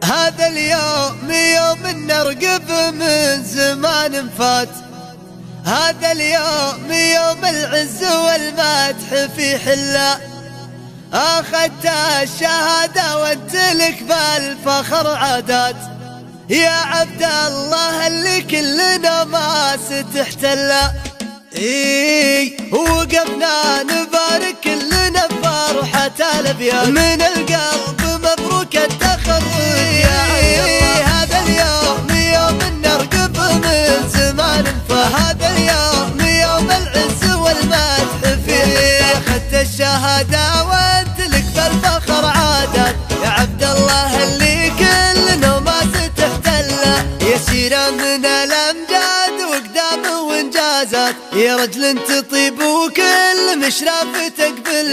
هذا اليوم يوم نرقب من زمان فات، هذا اليوم يوم العز والمدح في حلا. أخذت الشهادة وانت لك بالفخر عادات، يا عبد الله اللي كلنا ما ستحتلا. وقفنا نبارك كلنا بفرحة الأبيات، من القلب مبروك التخرج يا عبد. هذا اليوم يوم نرقب من زمان فهذا اليوم يوم العز والمدح فيه. أخذت الشهادة وانت لك بالفخر عادات، يا عبد الله اللي كلنا ما ستحتلا. يا سيرة من الأمجاد وقدام وانجازات، يا رجل تطيب وكل مشرف تقبل.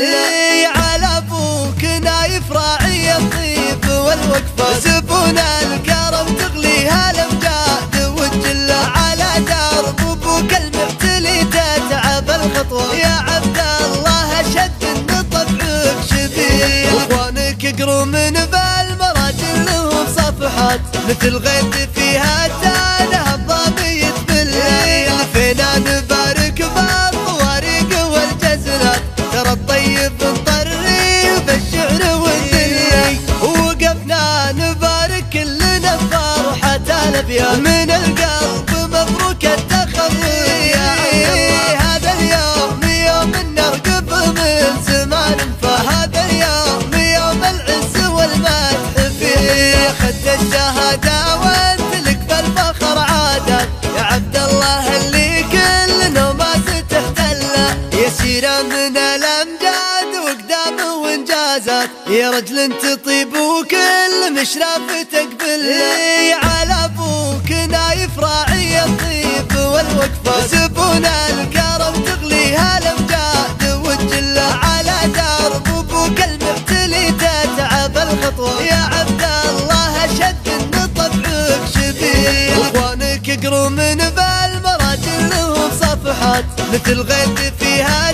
على ابوك نايف راعي الطيب والوقفة، زبون الكرم تغليها الامجاد والجلة. على درب ابوك المعتلي تتعب الخطوة، يا عبد الله اشد ان طبعك شبيه. واخوانك يقروا من بالمراجل لهم صفحات، مثل غيث فيها تاله الضامي يتبل. فينا نبارك بالطوارق والجزلات، ترى الطيب مطري بالشعر والدلي. وقفنا نبارك كلنا بفرحة الأبيات، من القلب مبروك التخرج يا عبد. هذا اليوم يوم نرقب من زمان فهذا اليوم يوم العز والمدح فيه. أخذت الشهادة وانت لك بالفخر عادات، يا عبد الله اللي كلنا ما ستحتلا. يا سيرة من الأمجاد وقدام وانجازات، يا رجل تطيب وكل مشرف تقبل. على ابوك نايف راعي الطيب والوقفة، زبون الكرم تغليها الامجاد والجلة. على درب ابوك المعتلي تتعب الخطوة، يا عبد الله اشد ان طبعك شبيه. واخوانك يقروا من بالمراجل لهم صفحات، مثل غيث فيها